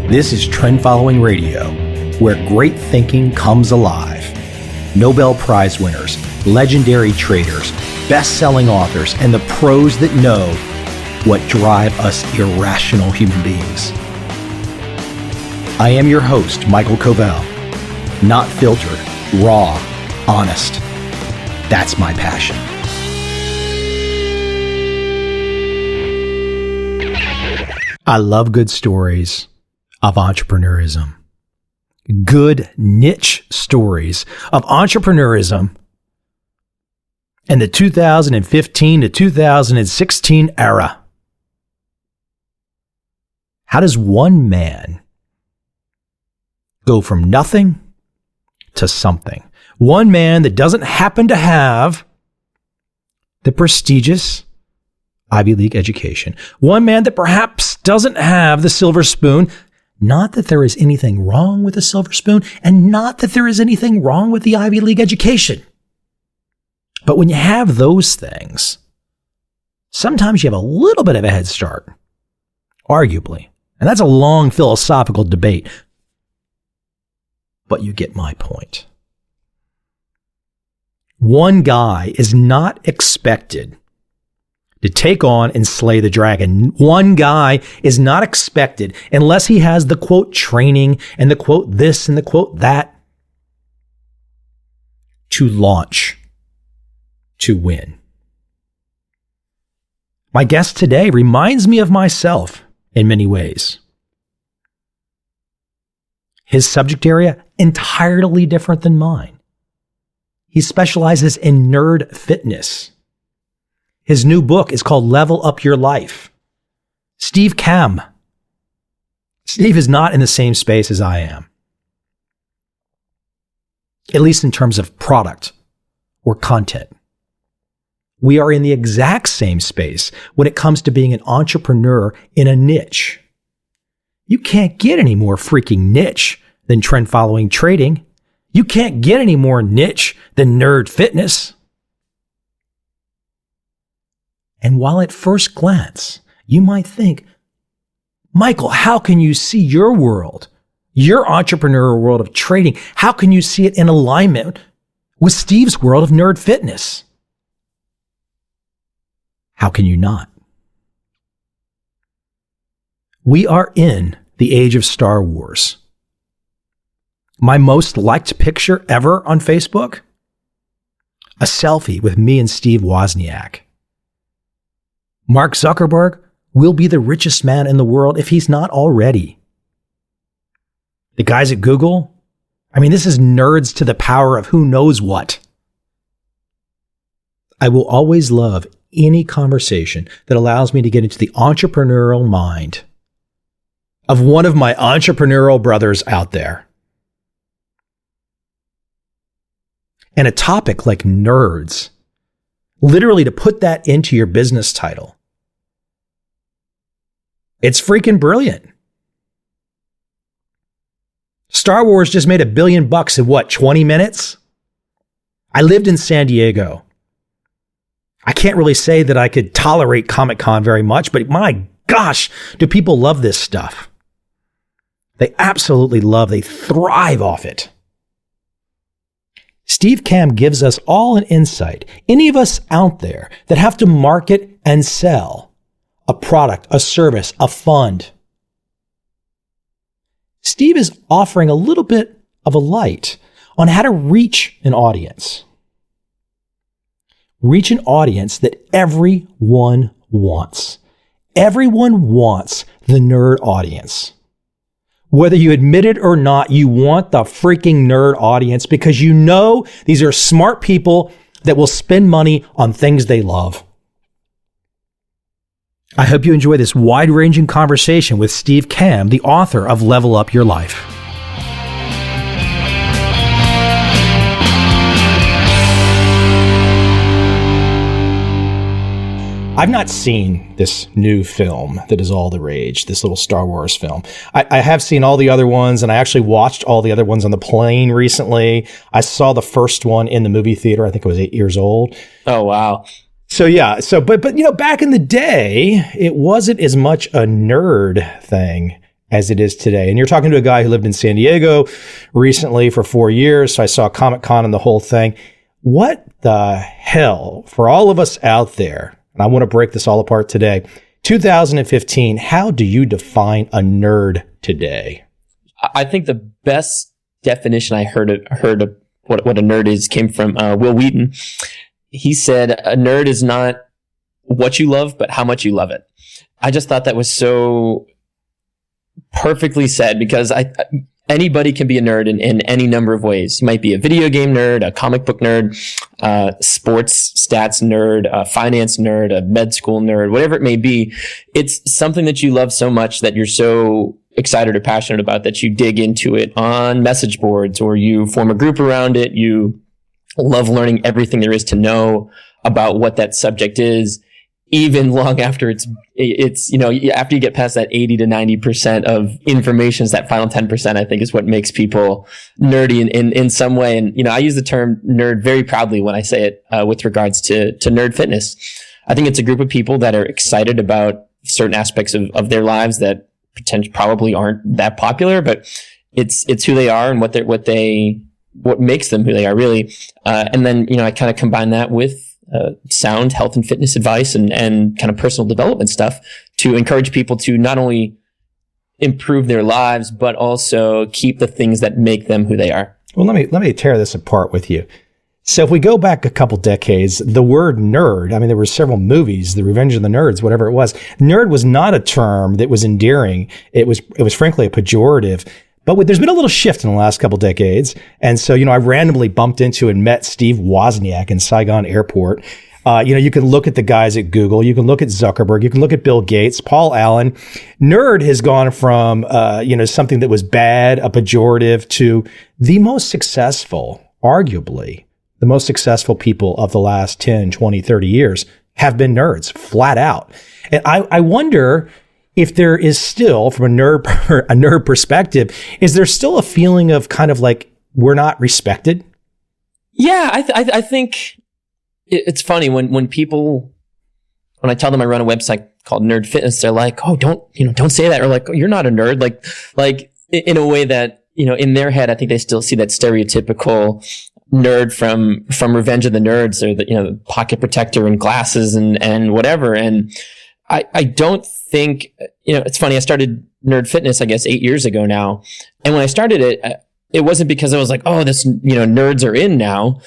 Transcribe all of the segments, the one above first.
This is Trend Following Radio, where great thinking comes alive. Nobel Prize winners, legendary traders, best-selling authors, and the pros that know what drive us irrational human beings. I am your host, MICHAEL COVEL. Not filtered, raw, honest. That's my passion. I love good stories of entrepreneurism. Good niche stories of entrepreneurism in the 2015 to 2016 era. How does one man go from nothing to something? One man that doesn't happen to have the prestigious Ivy League education. One man that perhaps doesn't have the silver spoon. Not that there is anything wrong with the silver spoon, and not that there is anything wrong with the Ivy League education. But when you have those things, sometimes you have a little bit of a head start, arguably. And that's a long philosophical debate. But you get my point. One guy is not expected to take on and slay the dragon. One guy is not expected, unless he has the quote training and the quote this and the quote that, to launch, to win. My guest today reminds me of myself in many ways. His subject area, entirely different than mine. He specializes in nerd fitness. His new book is called Level Up Your Life. Steve Kamb. Steve is not in the same space as I am, at least in terms of product or content. We are in the exact same space when it comes to being an entrepreneur in a niche. You can't get any more freaking niche than trend following trading. You can't get any more niche than nerd fitness. And while at first glance, you might think, Michael, how can you see your world, your entrepreneurial world of trading, how can you see it in alignment with Steve's world of nerd fitness? How can you not? We are in the age of Star Wars. My most liked picture ever on Facebook? A selfie with me and Steve Wozniak. Mark Zuckerberg will be the richest man in the world if he's not already. The guys at Google, this is nerds to the power of who knows what. I will always love any conversation that allows me to get into the entrepreneurial mind of one of my entrepreneurial brothers out there. And a topic like nerds, literally to put that into your business title, it's freaking brilliant. Star Wars just made $1 billion in what, 20 minutes? I lived in San Diego. I can't really say that I could tolerate Comic-Con very much, but my gosh, do people love this stuff. They absolutely they thrive off it. Steve Kamb gives us all an insight. Any of us out there that have to market and sell a product, a service, a fund. Steve is offering a little bit of a light on how to reach an audience. Reach an audience that everyone wants. Everyone wants the nerd audience. Whether you admit it or not, you want the freaking nerd audience because you know these are smart people that will spend money on things they love. I hope you enjoy this wide-ranging conversation with Steve Kamb, the author of Level Up Your Life. I've not seen this new film that is all the rage, this little Star Wars film. I have seen all the other ones, and I actually watched all the other ones on the plane recently. I saw the first one in the movie theater. I think I was 8 years old. Oh, wow. But back in the day, it wasn't as much a nerd thing as it is today. And you're talking to a guy who lived in San Diego recently for 4 years. So I saw Comic-Con and the whole thing. What the hell, for all of us out there, and I want to break this all apart today, 2015, how do you define a nerd today? I think the best definition I heard of what a nerd is came from Will Wheaton. He said, a nerd is not what you love, but how much you love it. I just thought that was so perfectly said, because anybody can be a nerd in any number of ways. You might be a video game nerd, a comic book nerd, sports stats nerd, a finance nerd, a med school nerd, whatever it may be. It's something that you love so much that you're so excited or passionate about that you dig into it on message boards, or you form a group around it. You love learning everything there is to know about what that subject is, even long after it's after you get past that 80 to 90% of information, is that final 10%, I think, is what makes people nerdy in some way. And, I use the term nerd very proudly when I say it with regards to nerd fitness. I think it's a group of people that are excited about certain aspects of their lives that probably aren't that popular, but it's who they are and what makes them who they are, really. And then, I kind of combine that with sound health and fitness advice and kind of personal development stuff to encourage people to not only improve their lives, but also keep the things that make them who they are. Well, let me tear this apart with you. So if we go back a couple decades, the word nerd, I mean, there were several movies, The Revenge of the Nerds, whatever it was. Nerd was not a term that was endearing. It was frankly a pejorative. But there's been a little shift in the last couple decades. And so, I randomly bumped into and met Steve Wozniak in Saigon Airport. You can look at the guys at Google. You can look at Zuckerberg. You can look at Bill Gates, Paul Allen. Nerd has gone from, something that was bad, a pejorative, to the most successful, arguably, the most successful people of the last 10, 20, 30 years have been nerds, flat out. And I wonder if there is still, from a nerd perspective, is there still a feeling of kind of like we're not respected? Yeah, I think it's funny when I tell them I run a website called Nerd Fitness, they're like, "Oh, don't say that," or like, "Oh, you're not a nerd," like in a way that in their head, I think they still see that stereotypical nerd from Revenge of the Nerds, or the pocket protector and glasses and whatever. And I don't think, it's funny. I started Nerd Fitness, I guess, 8 years ago now. And when I started it, it wasn't because I was like, oh, this, nerds are in now.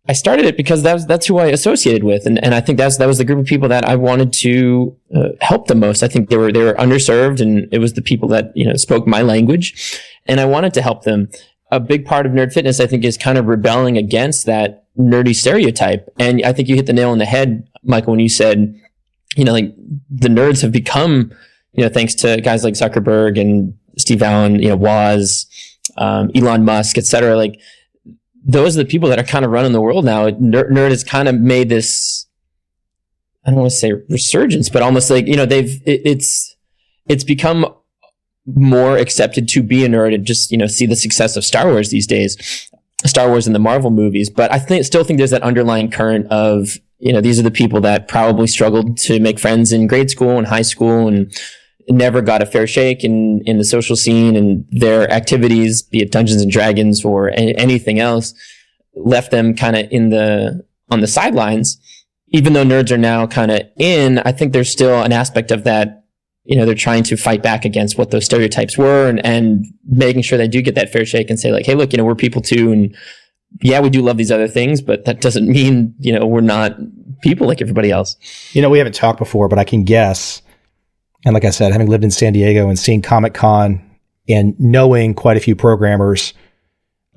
I started it because that's who I associated with. And I think that was the group of people that I wanted to help the most. I think they were underserved, and it was the people that, spoke my language, and I wanted to help them. A big part of Nerd Fitness, I think, is kind of rebelling against that nerdy stereotype. And I think you hit the nail on the head, Michael, when you said, like the nerds have become, thanks to guys like Zuckerberg and Steve Allen, Woz, Elon Musk, et cetera. Like those are the people that are kind of running the world now. Nerd has kind of made this, I don't want to say resurgence, but almost like, it's become more accepted to be a nerd and just, see the success of Star Wars these days, Star Wars and the Marvel movies. But I still think there's that underlying current of, these are the people that probably struggled to make friends in grade school and high school and never got a fair shake in the social scene, and their activities, be it Dungeons and Dragons or anything else, left them kind of on the sidelines. Even though nerds are now kind of in, I think there's still an aspect of that, they're trying to fight back against what those stereotypes were and making sure they do get that fair shake and say like, hey, look, we're people too. And yeah, we do love these other things, but that doesn't mean, we're not people like everybody else. We haven't talked before, but I can guess. And like I said, having lived in San Diego and seen Comic-Con and knowing quite a few programmers,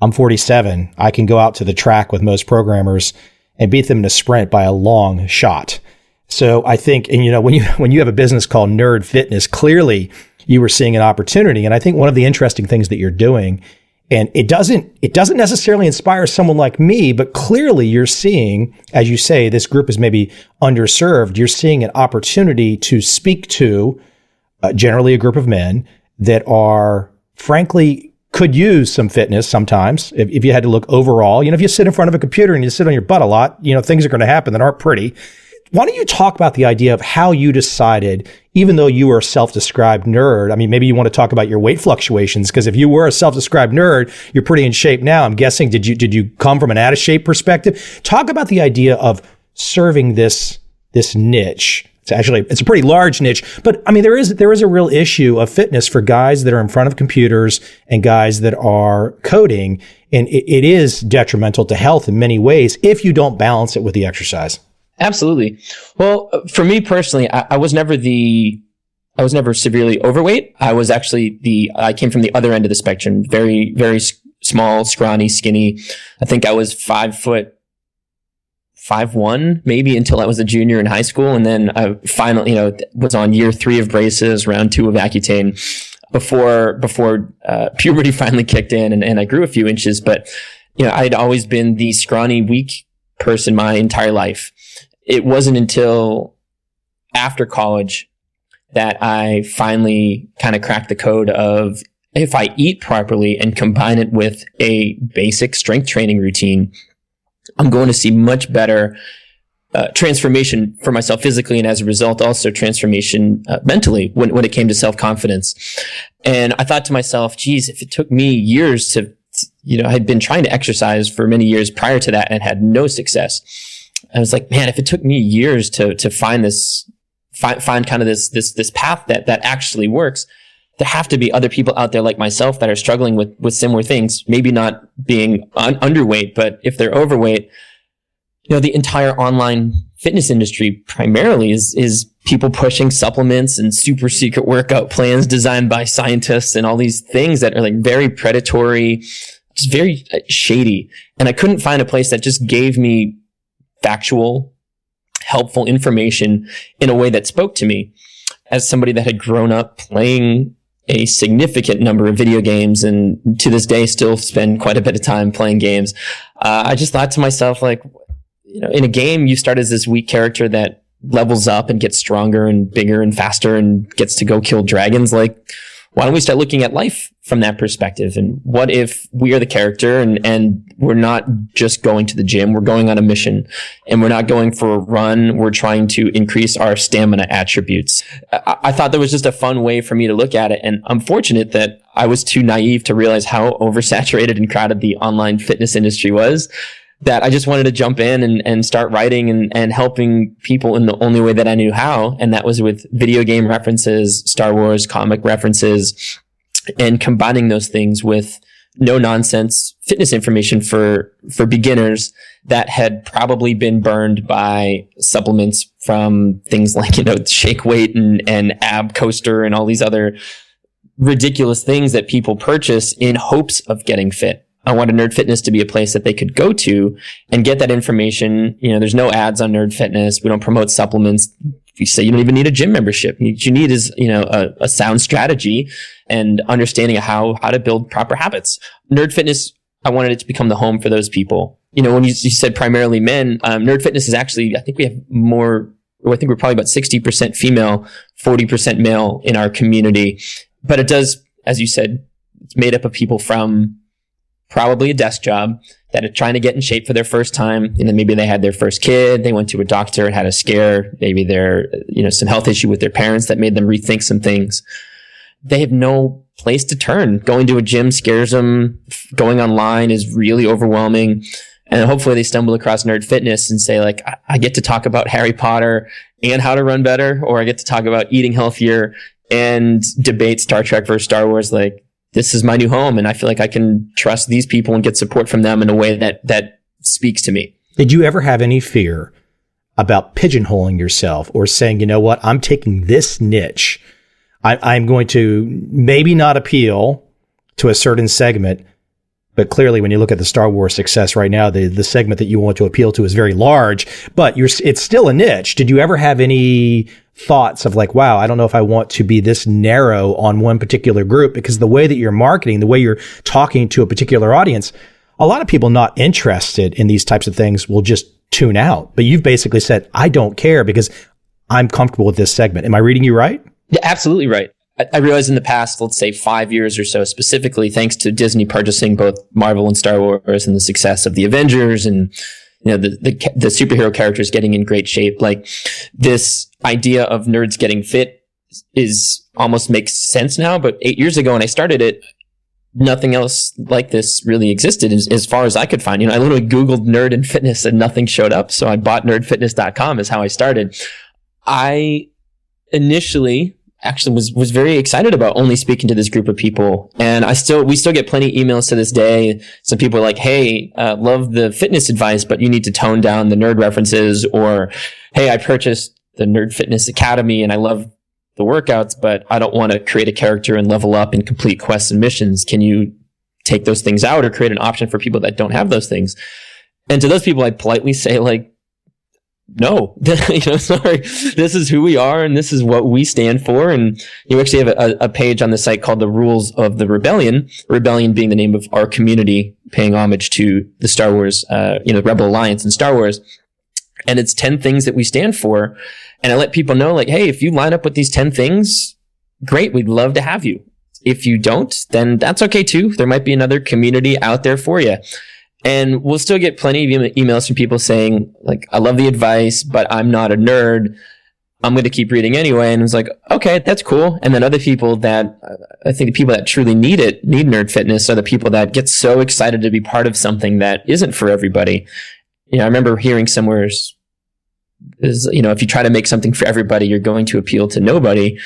I'm 47. I can go out to the track with most programmers and beat them in a sprint by a long shot. So I think, and when you have a business called Nerd Fitness, clearly you were seeing an opportunity. And I think one of the interesting things that you're doing, and it doesn't necessarily inspire someone like me, but clearly you're seeing, as you say, this group is maybe underserved. You're seeing an opportunity to speak to generally a group of men that are, frankly, could use some fitness sometimes. If you had to look overall, if you sit in front of a computer and you sit on your butt a lot, things are going to happen that aren't pretty. why don't you talk about the idea of how you decided, even though you were a self-described nerd, I mean, maybe you want to talk about your weight fluctuations, because if you were a self-described nerd, you're pretty in shape now. I'm guessing, did you come from an out of shape perspective? Talk about the idea of serving this niche. It's a pretty large niche, but I mean, there is a real issue of fitness for guys that are in front of computers and guys that are coding. And it is detrimental to health in many ways if you don't balance it with the exercise. Absolutely. Well, for me personally, I was never severely overweight. I came from the other end of the spectrum, very, very small, scrawny, skinny. I think I was 5'1", maybe, until I was a junior in high school. And then I finally, was on year 3 of braces, round 2 of Accutane before puberty finally kicked in and I grew a few inches. But, I'd always been the scrawny, weak person my entire life. It wasn't until after college that I finally kind of cracked the code of, if I eat properly and combine it with a basic strength training routine, I'm going to see much better transformation for myself physically, and as a result, also transformation mentally when it came to self-confidence. And I thought to myself, geez, if it took me years to I had been trying to exercise for many years prior to that and had no success. I was like, man, if it took me years to find kind of this path that actually works, there have to be other people out there like myself that are struggling with similar things, maybe not being underweight, but if they're overweight, the entire online fitness industry primarily is people pushing supplements and super secret workout plans designed by scientists and all these things that are like very predatory, just very shady. And I couldn't find a place that just gave me factual, helpful information in a way that spoke to me. As somebody that had grown up playing a significant number of video games and to this day still spend quite a bit of time playing games, I just thought to myself, like, in a game, you start as this weak character that levels up and gets stronger and bigger and faster and gets to go kill dragons. Like, why don't we start looking at life from that perspective? And what if we are the character and we're not just going to the gym, we're going on a mission, and we're not going for a run, we're trying to increase our stamina attributes. I thought that was just a fun way for me to look at it. And I'm fortunate that I was too naive to realize how oversaturated and crowded the online fitness industry was, that I just wanted to jump in and start writing and helping people in the only way that I knew how. And that was with video game references, Star Wars comic references, and combining those things with no nonsense fitness information for beginners that had probably been burned by supplements from things like, Shake Weight and Ab Coaster and all these other ridiculous things that people purchase in hopes of getting fit. I wanted Nerd Fitness to be a place that they could go to and get that information. There's no ads on Nerd Fitness. We don't promote supplements. We say you don't even need a gym membership. What you need is, a sound strategy and understanding of how to build proper habits. Nerd Fitness, I wanted it to become the home for those people. When you said primarily men, Nerd Fitness is actually, I think we have more, I think we're probably about 60% female, 40% male in our community. But it does, as you said, it's made up of people from probably a desk job that are trying to get in shape for their first time. And then maybe they had their first kid. They went to a doctor and had a scare. Maybe they're, some health issue with their parents that made them rethink some things. They have no place to turn. Going to a gym scares them. Going online is really overwhelming. And hopefully they stumble across Nerd Fitness and say, like, I get to talk about Harry Potter and how to run better, or I get to talk about eating healthier and debate Star Trek versus Star Wars. Like, this is my new home, and I feel like I can trust these people and get support from them in a way that speaks to me. Did you ever have any fear about pigeonholing yourself or saying, you know what, I'm taking this niche. I'm going to maybe not appeal to a certain segment, but clearly when you look at the Star Wars success right now, the segment that you want to appeal to is very large, but it's still a niche. Did you ever have any thoughts of like, wow, I don't know if I want to be this narrow on one particular group? Because the way that you're marketing, the way you're talking to a particular audience, a lot of people not interested in these types of things will just tune out. But you've basically said, I don't care because I'm comfortable with this segment. Am I reading you right? Yeah, absolutely right. I realized in the past, let's say 5 years or so, specifically thanks to Disney purchasing both Marvel and Star Wars and the success of the Avengers and the superhero characters getting in great shape. Like, this idea of nerds getting fit is almost makes sense now. But 8 years ago when I started it, nothing else like this really existed as far as I could find. I literally Googled nerd and fitness and nothing showed up. So I bought nerdfitness.com is how I started. I initially actually was very excited about only speaking to this group of people. And we still get plenty of emails to this day. Some people are like, hey, love the fitness advice, but you need to tone down the nerd references. Or, hey, I purchased the Nerd Fitness Academy and I love the workouts, but I don't want to create a character and level up and complete quests and missions. Can you take those things out or create an option for people that don't have those things? And to those people, I politely say, like, no, sorry, this is who we are and this is what we stand for. And you actually have a page on the site called The Rules of the Rebellion being the name of our community, paying homage to the Star Wars, Rebel Alliance and Star Wars. And it's 10 things that we stand for. And I let people know, like, hey, if you line up with these 10 things, great, we'd love to have you. If you don't, then that's okay too. There might be another community out there for you. And we'll still get plenty of emails from people saying, like, I love the advice, but I'm not a nerd. I'm going to keep reading anyway. And it's like, okay, that's cool. And then other people that, I think the people that truly need nerd fitness are the people that get so excited to be part of something that isn't for everybody. I remember hearing somewhere is, if you try to make something for everybody, you're going to appeal to nobody.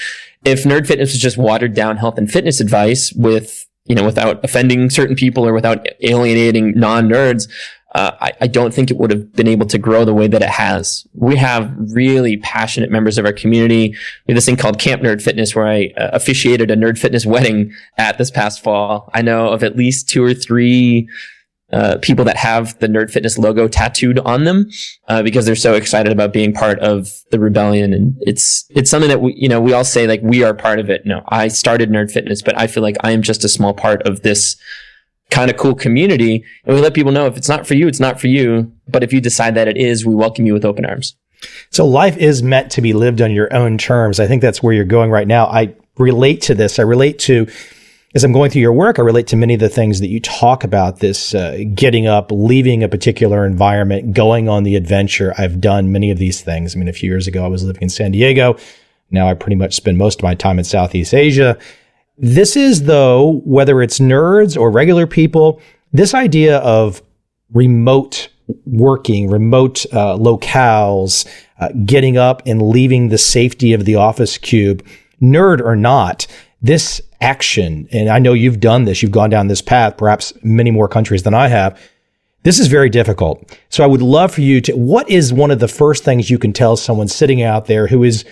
If nerd fitness was just watered down health and fitness advice without offending certain people or without alienating non-nerds, I don't think it would have been able to grow the way that it has. We have really passionate members of our community. We have this thing called Camp Nerd Fitness where I officiated a nerd fitness wedding at this past fall. I know of at least 2 or 3 people that have the Nerd Fitness logo tattooed on them because they're so excited about being part of the rebellion. And it's something that we all say, like, we are part of it. No, I started Nerd Fitness, but I feel like I am just a small part of this kind of cool community. And we let people know if it's not for you, it's not for you. But if you decide that it is, we welcome you with open arms. So life is meant to be lived on your own terms. I think that's where you're going right now. I relate to this. I relate to, as I'm going through your work, I relate to many of the things that you talk about, this getting up, leaving a particular environment, going on the adventure. I've done many of these things. I mean, a few years ago, I was living in San Diego. Now I pretty much spend most of my time in Southeast Asia. This is, though, whether it's nerds or regular people, this idea of remote working, remote locales, getting up and leaving the safety of the office cube, nerd or not, this action, and I know you've done this, you've gone down this path, perhaps many more countries than I have. This is very difficult. So I would love for you to, what is one of the first things you can tell someone sitting out there who is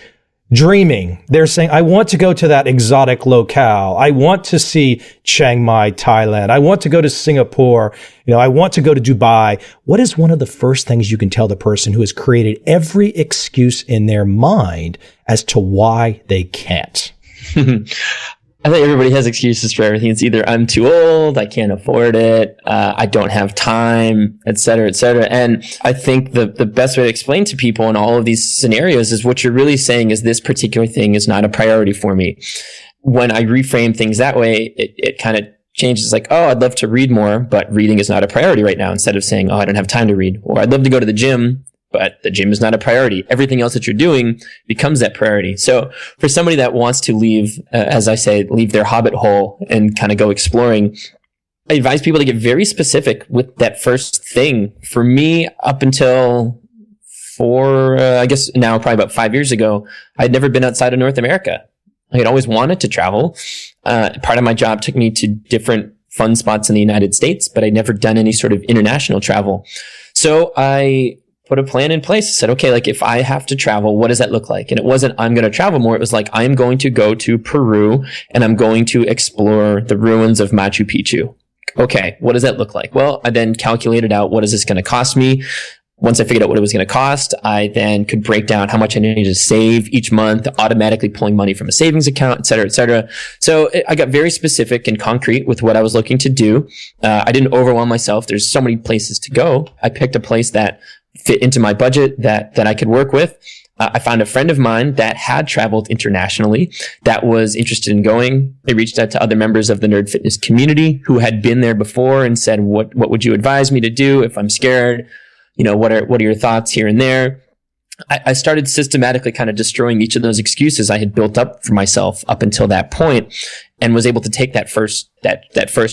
dreaming? They're saying, I want to go to that exotic locale. I want to see Chiang Mai, Thailand. I want to go to Singapore. I want to go to Dubai. What is one of the first things you can tell the person who has created every excuse in their mind as to why they can't? I think everybody has excuses for everything. It's either I'm too old, I can't afford it, I don't have time, et cetera, et cetera. And I think the best way to explain to people in all of these scenarios is what you're really saying is this particular thing is not a priority for me. When I reframe things that way, it kind of changes, like, oh, I'd love to read more, but reading is not a priority right now, instead of saying, oh, I don't have time to read. Or I'd love to go to the gym, but the gym is not a priority. Everything else that you're doing becomes that priority. So for somebody that wants to leave, as I say, leave their hobbit hole and kind of go exploring, I advise people to get very specific with that first thing. For me, up until I guess now probably about 5 years ago, I'd never been outside of North America. I had always wanted to travel. Part of my job took me to different fun spots in the United States, but I'd never done any sort of international travel. So I put a plan in place. I said, okay, like if I have to travel, what does that look like? And it wasn't, I'm going to travel more. It was like, I'm going to go to Peru and I'm going to explore the ruins of Machu Picchu. Okay, what does that look like? Well, I then calculated out what is this going to cost me. Once I figured out what it was going to cost, I then could break down how much I needed to save each month, automatically pulling money from a savings account, et cetera, et cetera. So I got very specific and concrete with what I was looking to do. I didn't overwhelm myself. There's so many places to go. I picked a place that fit into my budget that I could work with. I found a friend of mine that had traveled internationally that was interested in going. They reached out to other members of the nerd fitness community who had been there before and said, what would you advise me to do if I'm scared? what are your thoughts here and there? I started systematically kind of destroying each of those excuses I had built up for myself up until that point, and was able to take that first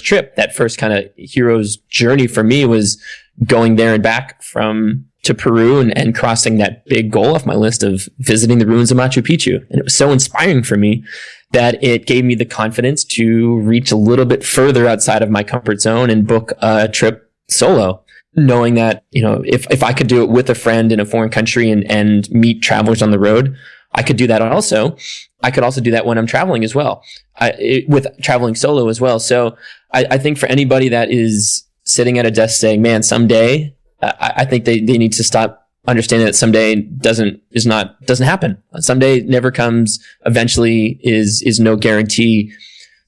trip, that first kind of hero's journey for me was going there and back to Peru and crossing that big goal off my list of visiting the ruins of Machu Picchu. And it was so inspiring for me that it gave me the confidence to reach a little bit further outside of my comfort zone and book a trip solo, knowing that, if I could do it with a friend in a foreign country and meet travelers on the road, I could do that also. I could also do that when I'm traveling as well, with traveling solo as well. So I think for anybody that is sitting at a desk saying, man, someday, I think they need to stop understanding that someday doesn't happen. Someday never comes. Eventually is no guarantee.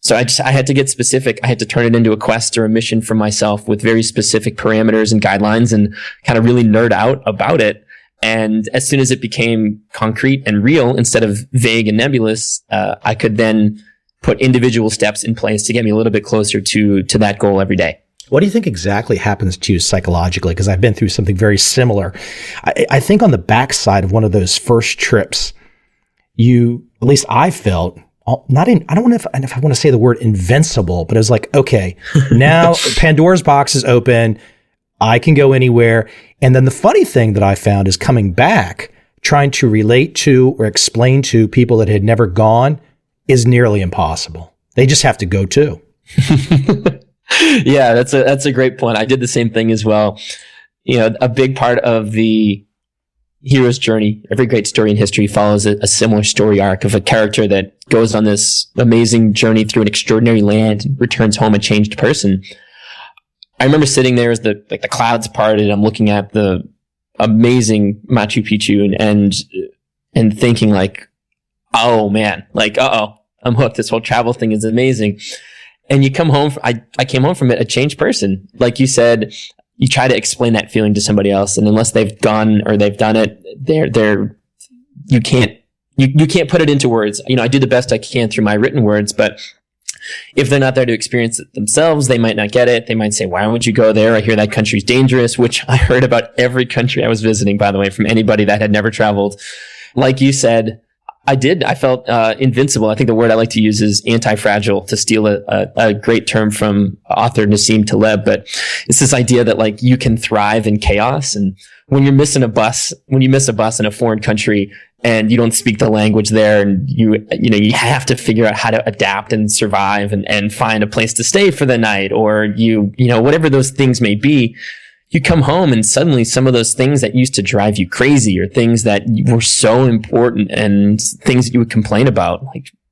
So I had to get specific. I had to turn it into a quest or a mission for myself with very specific parameters and guidelines, and kind of really nerd out about it. And as soon as it became concrete and real instead of vague and nebulous, I could then put individual steps in place to get me a little bit closer to that goal every day. What do you think exactly happens to you psychologically? Because I've been through something very similar. I think on the backside of one of those first trips, at least I felt, I don't know if I want to say the word invincible, but it was like, okay, now Pandora's box is open. I can go anywhere. And then the funny thing that I found is coming back, trying to relate to or explain to people that had never gone is nearly impossible. They just have to go too. Yeah, that's a great point. I did the same thing as well. A big part of the hero's journey, every great story in history follows a similar story arc of a character that goes on this amazing journey through an extraordinary land and returns home a changed person. I remember sitting there as the clouds parted, and I'm looking at the amazing Machu Picchu and thinking like, oh man, I'm hooked. This whole travel thing is amazing. And you come home, I came home from it a changed person. Like you said, you try to explain that feeling to somebody else, and unless they've gone or they've done it, you can't put it into words. I do the best I can through my written words, but if they're not there to experience it themselves, they might not get it. They might say, why would you go there? I hear that country's dangerous, which I heard about every country I was visiting, by the way, from anybody that had never traveled. Like you said, I felt invincible. I think the word I like to use is anti-fragile, to steal a great term from author Nassim Taleb. But it's this idea that you can thrive in chaos. And when you miss a bus in a foreign country and you don't speak the language there, and you have to figure out how to adapt and survive and find a place to stay for the night, or whatever those things may be. You come home and suddenly some of those things that used to drive you crazy, or things that were so important and things that you would complain about,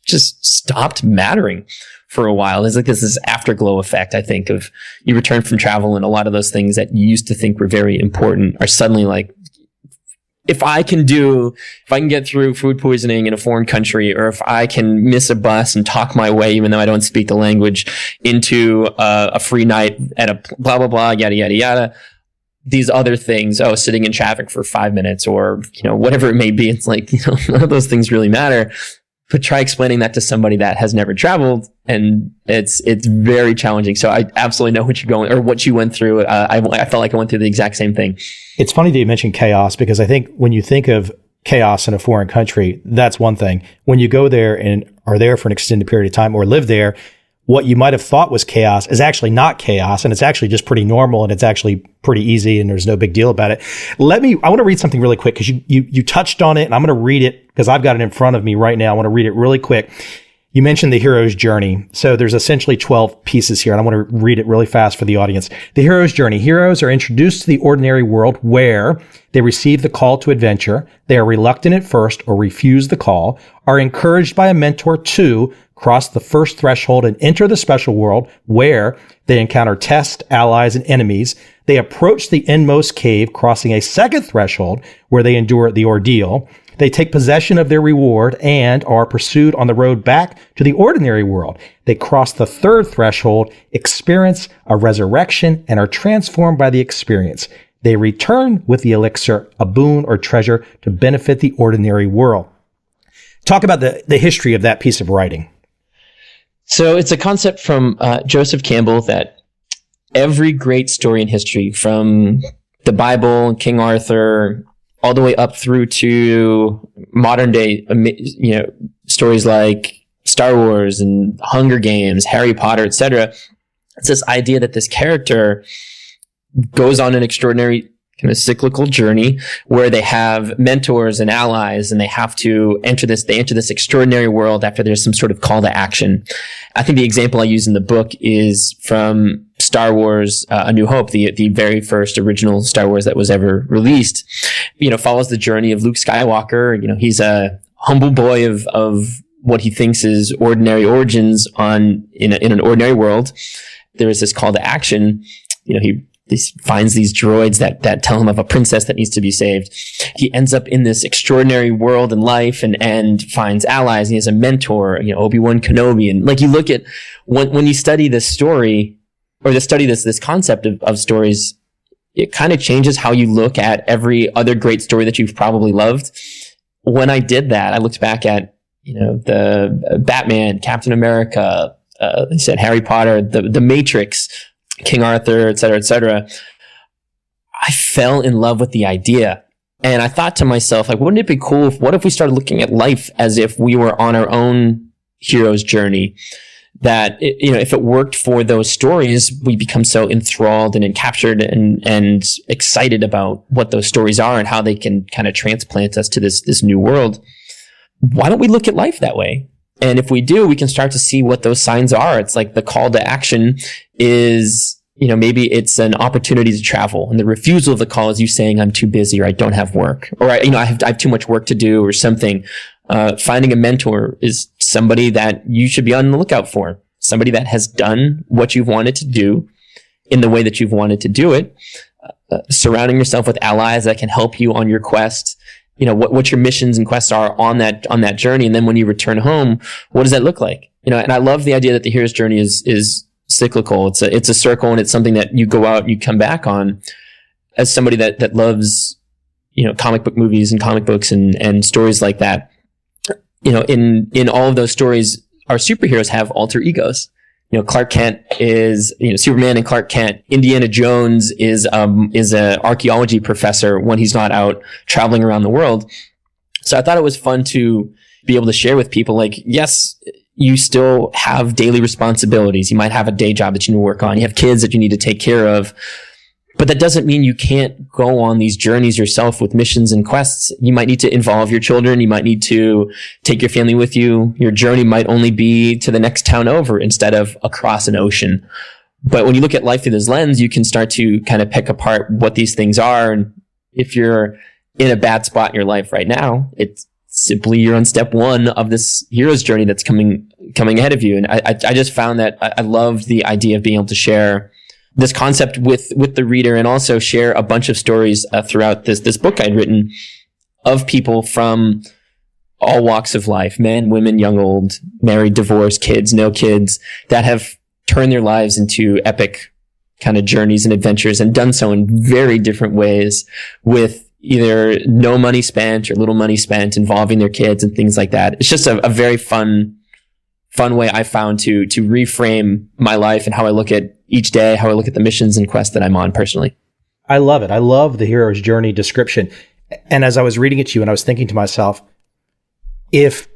just stopped mattering for a while. There's this afterglow effect, I think, of you return from travel, and a lot of those things that you used to think were very important are suddenly if I can get through food poisoning in a foreign country, or if I can miss a bus and talk my way, even though I don't speak the language, into a free night at a blah, blah, blah, yada, yada, yada. These other things, sitting in traffic for 5 minutes, or, whatever it may be. It's none of those things really matter. But try explaining that to somebody that has never traveled, and it's very challenging. So I absolutely know what you went through. I felt like I went through the exact same thing. It's funny that you mentioned chaos, because I think when you think of chaos in a foreign country, that's one thing. When you go there and are there for an extended period of time, or live there, what you might have thought was chaos is actually not chaos, and it's actually just pretty normal, and it's actually pretty easy, and there's no big deal about it. I want to read something really quick, because you touched on it, and I'm going to read it because I've got it in front of me right now. I want to read it really quick. You mentioned the hero's journey. So there's essentially 12 pieces here, and I want to read it really fast for the audience. The hero's journey. Heroes are introduced to the ordinary world where they receive the call to adventure. They are reluctant at first or refuse the call, are encouraged by a mentor to cross the first threshold and enter the special world where they encounter tests, allies, and enemies. They approach the inmost cave, crossing a second threshold where they endure the ordeal. They take possession of their reward and are pursued on the road back to the ordinary world. They cross the third threshold, experience a resurrection, and are transformed by the experience. They return with the elixir, a boon or treasure to benefit the ordinary world. Talk about the history of that piece of writing. So it's a concept from Joseph Campbell that every great story in history, from the Bible, King Arthur, all the way up through to modern day, stories like Star Wars and Hunger Games, Harry Potter, etc. It's this idea that this character goes on an extraordinary kind of cyclical journey where they have mentors and allies, and they have to enter this extraordinary world after there's some sort of call to action. I think the example I use in the book is from Star Wars, A New Hope, the very first original Star Wars that was ever released. Follows the journey of Luke Skywalker. He's a humble boy of what he thinks is ordinary origins in an ordinary world. There is this call to action. He finds these droids that tell him of a princess that needs to be saved. He ends up in this extraordinary world and life and finds allies. He has a mentor, Obi-Wan Kenobi. And like, you look at when you study this story or to study this concept of stories, it kind of changes how you look at every other great story that you've probably loved. When I did that, I looked back at, the Batman, Captain America, I said Harry Potter, the Matrix, King Arthur, et cetera, I fell in love with the idea. And I thought to myself, like, wouldn't it be cool what if we started looking at life as if we were on our own hero's journey? That, if it worked for those stories, we become so enthralled and encaptured and excited about what those stories are and how they can kind of transplant us to this new world. Why don't we look at life that way? And if we do, we can start to see what those signs are. It's like the call to action is, maybe it's an opportunity to travel, and the refusal of the call is you saying, I'm too busy, or I don't have work, or I have too much work to do, or something. Finding a mentor is somebody that you should be on the lookout for. Somebody that has done what you've wanted to do in the way that you've wanted to do it. Surrounding yourself with allies that can help you on your quest. What your missions and quests are on that journey. And then when you return home, what does that look like? And I love the idea that the hero's journey is cyclical. It's a circle, and it's something that you go out and you come back on. As somebody that loves, comic book movies and comic books and stories like that, in all of those stories, our superheroes have alter egos. Clark Kent is, Superman and Clark Kent. Indiana Jones is an archaeology professor when he's not out traveling around the world. So I thought it was fun to be able to share with people, like, yes, you still have daily responsibilities. You might have a day job that you need to work on. You have kids that you need to take care of. But that doesn't mean you can't go on these journeys yourself with missions and quests. You might need to involve your children. You might need to take your family with you. Your journey might only be to the next town over instead of across an ocean. But when you look at life through this lens, you can start to kind of pick apart what these things are. And if you're in a bad spot in your life right now, it's simply you're on step one of this hero's journey that's coming ahead of you. And I just found that I loved the idea of being able to share this concept with the reader, and also share a bunch of stories throughout this book I'd written of people from all walks of life, men, women, young, old, married, divorced, kids, no kids, that have turned their lives into epic kind of journeys and adventures, and done so in very different ways, with either no money spent or little money spent, involving their kids and things like that. It's just a very fun way I found to reframe my life and how I look at each day, how I look at the missions and quests that I'm on personally. I love it. I love the hero's journey description. And as I was reading it to you, and I was thinking to myself, if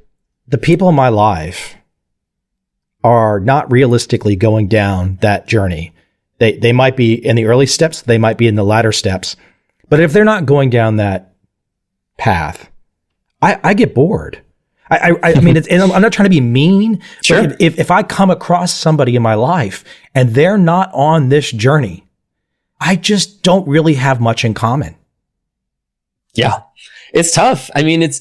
the people in my life are not realistically going down that journey, they might be in the early steps, they might be in the latter steps, but if they're not going down that path, I get bored. I mean, and I'm not trying to be mean. Sure. But if I come across somebody in my life and they're not on this journey, I just don't really have much in common. Yeah, it's tough. I mean, it's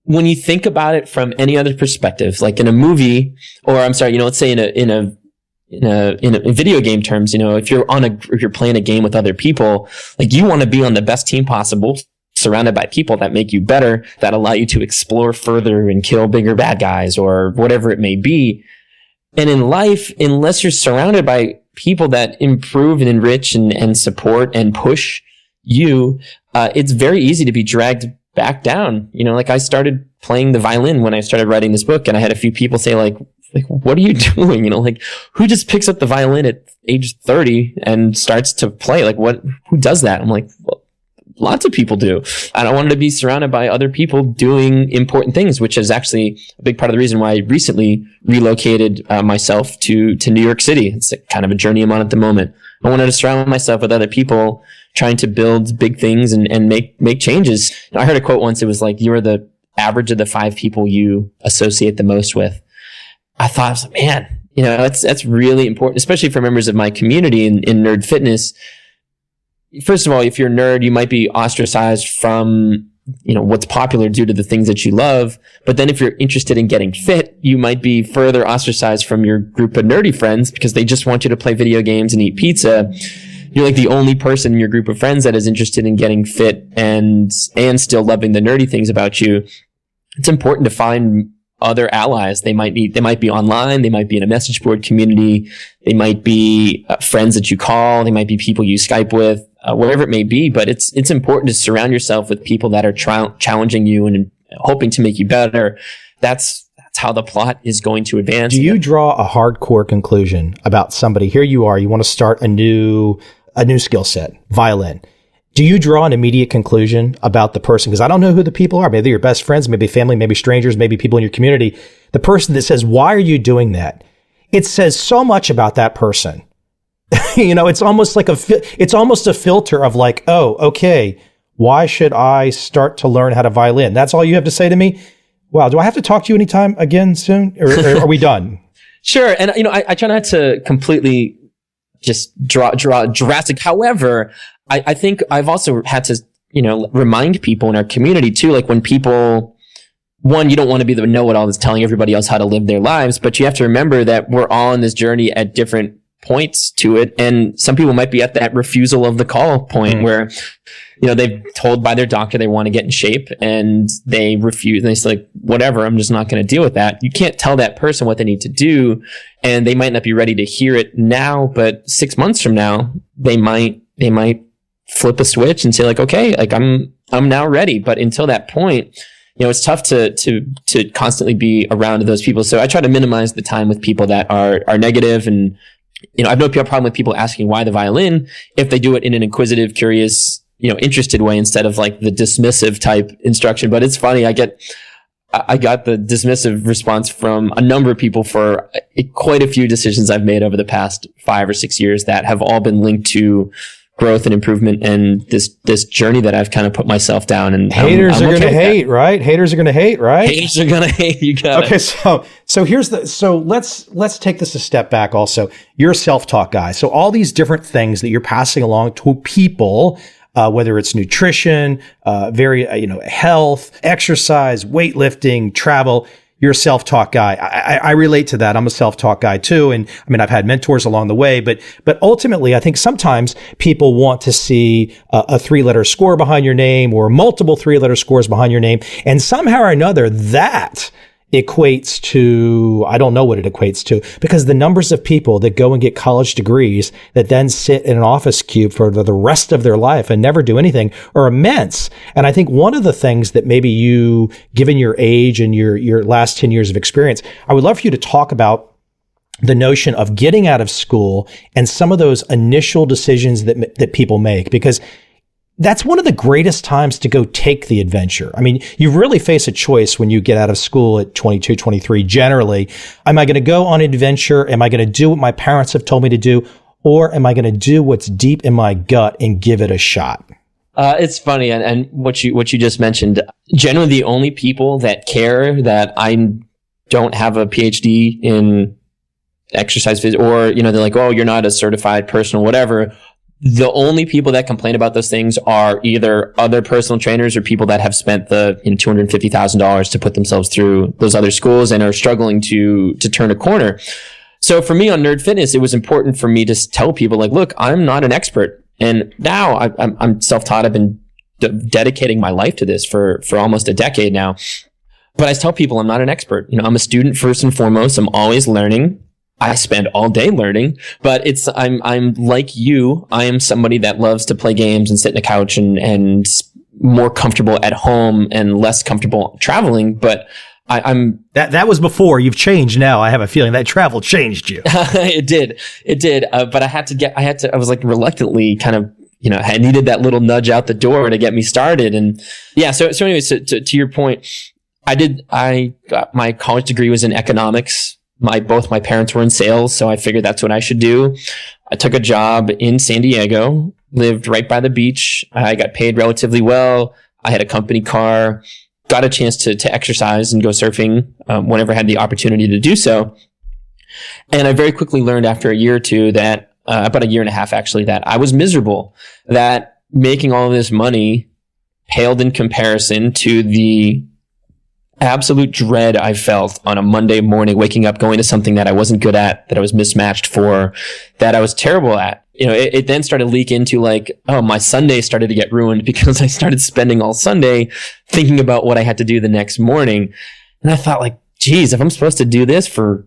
when you think about it from any other perspective, like in a movie, or I'm sorry, let's say in video game terms, if you're playing a game with other people, like, you want to be on the best team possible, surrounded by people that make you better, that allow you to explore further and kill bigger bad guys or whatever it may be. And in life, unless you're surrounded by people that improve and enrich and support and push you, it's very easy to be dragged back down. Like, I started playing the violin when I started writing this book, and I had a few people say, like, like, what are you doing? You know, like, who just picks up the violin at age 30 and starts to play? Like, who does that? I'm like, well, lots of people do. And I wanted to be surrounded by other people doing important things, which is actually a big part of the reason why I recently relocated myself to New York City. It's kind of a journey I'm on at the moment. I wanted to surround myself with other people trying to build big things and make changes. I heard a quote once. It was like, you are the average of the 5 people you associate the most with. I thought, I was like, man, you know, that's really important, especially for members of my community in nerd fitness. First of all, if you're a nerd, you might be ostracized from, you know, what's popular due to the things that you love. But then if you're interested in getting fit, you might be further ostracized from your group of nerdy friends because they just want you to play video games and eat pizza. You're like the only person in your group of friends that is interested in getting fit and still loving the nerdy things about you. It's important to find other allies. They might be online. They might be in a message board community. They might be friends that you call. They might be people you Skype with, whatever it may be. But it's important to surround yourself with people that are challenging you and hoping to make you better. That's how the plot is going to advance. Do you draw a hardcore conclusion about somebody? Here you are. You want to start a new skill set, violin. Do you draw an immediate conclusion about the person? Because I don't know who the people are. Maybe they're your best friends, maybe family, maybe strangers, maybe people in your community. The person that says, why are you doing that? It says so much about that person. You know, it's almost like it's almost a filter of like, oh, okay, why should I start to learn how to violin? That's all you have to say to me? Wow, do I have to talk to you anytime again soon? Or are we done? Sure. And, you know, I try not to completely just draw drastic. However, I think I've also had to, you know, remind people in our community too, like when people, one, you don't want to be the know-it-all that's telling everybody else how to live their lives, but you have to remember that we're all on this journey at different points to it. And some people might be at that refusal of the call point where, you know, they've told by their doctor they want to get in shape and they refuse. And they say like, whatever, I'm just not going to deal with that. You can't tell that person what they need to do. And they might not be ready to hear it now, but 6 months from now, they might flip a switch and say like, okay, like I'm now ready. But until that point, you know, it's tough to constantly be around those people. So I try to minimize the time with people that are negative. And, you know, I've no problem with people asking why the violin if they do it in an inquisitive, curious, you know, interested way instead of like the dismissive type instruction. But it's funny. I got the dismissive response from a number of people for quite a few decisions I've made over the past 5 or 6 years that have all been linked to growth and improvement and this journey that I've kind of put myself down. And haters are going to hate, right? Haters are going to hate, right? Haters are going to hate. You got it. Okay. So let's take this a step back also. You're a self-taught guy. So all these different things that you're passing along to people, whether it's nutrition, health, exercise, weightlifting, travel, you're a self-taught guy. I relate to that. I'm a self-taught guy too. And I mean, I've had mentors along the way, but ultimately I think sometimes people want to see a 3-letter score behind your name or multiple 3-letter scores behind your name. And somehow or another that equates to, I don't know what it equates to, because the numbers of people that go and get college degrees that then sit in an office cube for the rest of their life and never do anything are immense. And I think one of the things that maybe you, given your age and your last 10 years of experience, I would love for you to talk about the notion of getting out of school and some of those initial decisions that people make, because that's one of the greatest times to go take the adventure. I mean, you really face a choice when you get out of school at 22, 23, generally. Am I going to go on an adventure? Am I going to do what my parents have told me to do? Or am I going to do what's deep in my gut and give it a shot? It's funny. And what you just mentioned, generally the only people that care that I don't have a PhD in exercise physics, or, you know, they're like, oh, you're not a certified person or whatever. The only people that complain about those things are either other personal trainers or people that have spent the $250,000 to put themselves through those other schools and are struggling to turn a corner. So for me on Nerd Fitness, it was important for me to tell people like, look, I'm not an expert. And now I'm self-taught. I've been dedicating my life to this for almost a decade now. But I tell people I'm not an expert. You know, I'm a student first and foremost. I'm always learning. I spend all day learning, but I'm like you. I am somebody that loves to play games and sit on a couch and more comfortable at home and less comfortable traveling. But I'm that was before. You've changed now. I have a feeling that travel changed you. It did. But I was like reluctantly kind of, I needed that little nudge out the door to get me started. And yeah, so anyways, to your point, I got my college degree was in economics. Both my parents were in sales, so I figured that's what I should do. I took a job in San Diego, lived right by the beach. I got paid relatively well. I had a company car, got a chance to exercise and go surfing whenever I had the opportunity to do so. And I very quickly learned after a year or two that, about a year and a half actually, that I was miserable, that making all of this money paled in comparison to the absolute dread I felt on a Monday morning, waking up, going to something that I wasn't good at, that I was mismatched for, that I was terrible at. It then started to leak into like, oh, my Sunday started to get ruined because I started spending all Sunday thinking about what I had to do the next morning. And I thought like, geez, if I'm supposed to do this for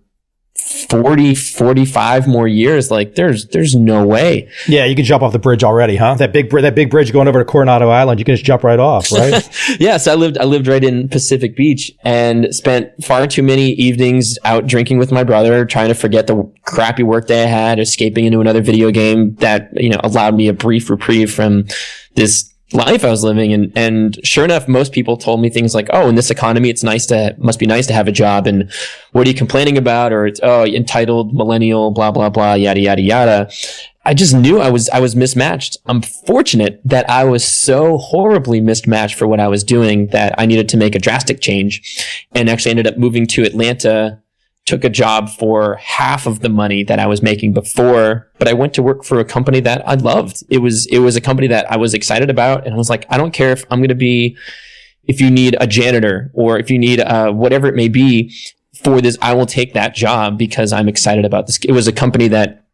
40, 45 more years, like there's no way. Yeah, you can jump off the bridge already, huh? That big bridge going over to Coronado Island, you can just jump right off, right? Yeah, so I lived right in Pacific Beach and spent far too many evenings out drinking with my brother, trying to forget the crappy work day I had, escaping into another video game that, allowed me a brief reprieve from this life I was living. And sure enough, most people told me things like, oh, in this economy, must be nice to have a job. And what are you complaining about? Or it's, oh, entitled millennial, blah, blah, blah, yada, yada, yada. I just knew I was mismatched. I'm fortunate that I was so horribly mismatched for what I was doing that I needed to make a drastic change, and actually ended up moving to Atlanta, took a job for half of the money that I was making before, but I went to work for a company that I loved. It was a company that I was excited about. And I was like, I don't care if you need a janitor or if you need whatever it may be for this, I will take that job because I'm excited about this. It was a company that